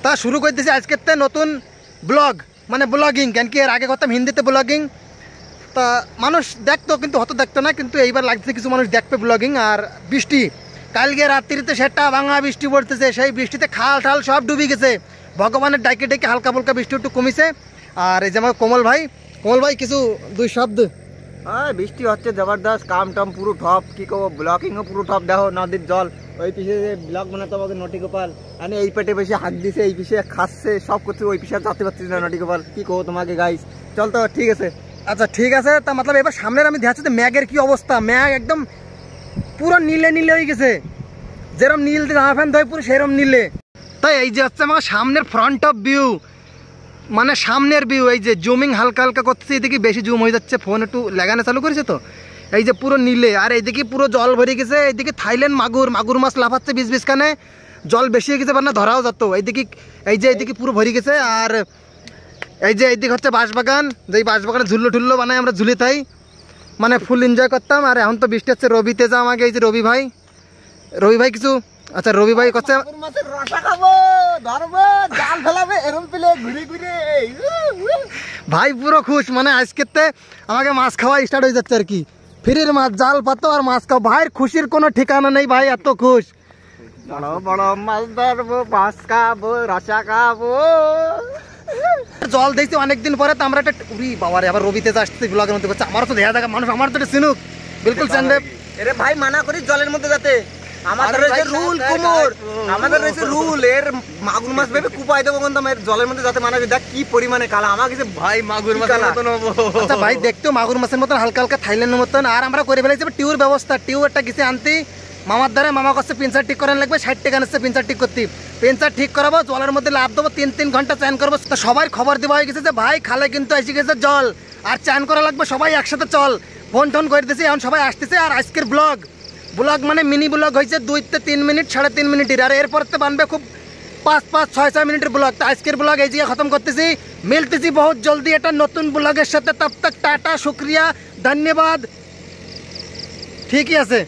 তা শুরু করতেছি আজকের নতুন ব্লগ, মানে ব্লগিং। কেন কি এর আগে করতাম হিন্দিতে ব্লগিং, তা মানুষ দেখতো কিন্তু হয়তো দেখতো না, কিন্তু এইবার লাগছে কিছু মানুষ দেখবে ব্লগিং। আর বৃষ্টি কালকে রাত্রিতে সেটা ভাঙা বৃষ্টি পড়তেছে, সেই বৃষ্টিতে খাল ঠাল সব ডুবে গেছে। ভগবানের ডাকে ডেকে হালকা ফুলকা বৃষ্টি একটু কমিছে। আর এই যে আমার কোমল ভাই কিছু দুই শব্দ। হ্যাঁ, বৃষ্টি হচ্ছে জবরদস্ত, কাম টাম পুরো ঠপ, কি করবো, ব্লগিংও পুরো ঠপ। দেখো নদীর জল, ওই পিছিয়ে ব্লগ বানাতে হবে নটি গোপাল, মানে এই পেটে বেশি হাত দিছে, এই পিছিয়ে খাচ্ছে, সব করছে, ওই পিছিয়ে যাতে পারছি না নটি গোপাল, কি করবো তোমাকে গাইস। চল তো, ঠিক আছে। আচ্ছা ঠিক আছে, তা মতলব এবার সামনের আমি দেখাচ্ছি ম্যাগের কি অবস্থা। ম্যাগ একদম পুরো নীলে নীলে হয়ে গেছে, যেরকম নীল জামা প্যান্ট ধোয় পুরো সেরকম নীলে। তাই এই যে হচ্ছে আমার সামনের ফ্রন্ট অফ ভিউ, মানে সামনের ভিউ। এই যে জুমিং হালকা হালকা করতেছে, এদিকে বেশি জুম হয়ে যাচ্ছে, ফোন একটু লাগানো চালু করেছে তো। এই যে পুরো নীলে, আর এইদিকে পুরো জল ভরে গেছে। এইদিকে থাইল্যান্ড মাগুর মাছ লাফাচ্ছে বিষ কানে, জল বেশি হয়ে গেছে, না ধরাও যেত। এইদিকে এই যে এইদিকে পুরো ভরে গেছে। আর এই যে এইদিকে হচ্ছে বাঁশবাগান, যেই বাঁশবাগানে ঝুল্লো ঠুল্লো বানাই আমরা, ঝুলি তাই মানে ফুল এনজয় করতাম। আর এখন তো বৃষ্টি হচ্ছে। রবি তেজা আমাকে, এই যে রবি ভাই কিছু, আচ্ছা রবি ভাই করছে ভাই পুরো খুশ, মানে আজকেতে আমাকে মাছ খাওয়া স্টার্ট হয়ে যাচ্ছে আর কি। ফ্রির মাছ, জাল পাতো আর মাছ খাও। ভাইয়ের খুশির কোনো ঠিকানা নেই ভাই, এত খুশ। বড় বড় মাছ ধরবো, মাছ খাবো, রসা খাবো। জল দেখছি অনেকদিন পরে, তো আমরা একটা উড়ি বাবারে আবার রবি তেজা আসছে ব্লগের মধ্যে করছে। আমারও তো দেখা দেখা মানুষ, আমার তো চিনুক বিলকুল চ্যান্ডে। এরে ভাই মানা করি জলের মধ্যে যাতে, আমাদের রয়েছে রুল কুমোর, আমাদের রয়েছে রুল। এর মাগুর মাছ ভেবে কুপাই দেবো, কিন্তু এর জলের মধ্যে যাতে মানা। দেখ কি পরিমাণে কালা, আমার কাছে ভাই মাগুর মাছের মতন হবো। আচ্ছা ভাই দেখতেও মাগুর মাছের মতন, হালকা হালকা থাইল্যান্ডের মতন। আর আমরা করে ফেলেছি টিউর ব্যবস্থা। টিউ একটা গেছে আনতে মামার দ্বারা, মামা করছে পিনচার ঠিক করার লাগবে, 60 টাকা নিচ্ছে পিনচার ঠিক করতে। পিনচার ঠিক করাবো, জলের মধ্যে লাভ দেবো, 3 ঘন্টা চান করবো। তো সবাই খবর দেওয়া হয়ে গেছে যে ভাই খালে কিন্তু এসে গেছে জল, আর চান করা লাগবে, সবাই একসাথে চল। ফোন টোন করে দিয়েছি, এখন সবাই আসতেছে। আর আজকের ব্লগ মানে মিনি ব্লগ হয়েছে 2 থেকে 3 মিনিট, 3.5 মিনিটের। আর এরপর তো বানবে খুব 5, 6 মিনিটের ব্লগ। তো আজকের ব্লগ এই জায়গায় খতম করতেছি। মিলতেছি বহুত জলদি একটা নতুন ব্লগের সাথে। তব তক টাটা, শুক্রিয়া, ধন্যবাদ। ঠিকই আছে।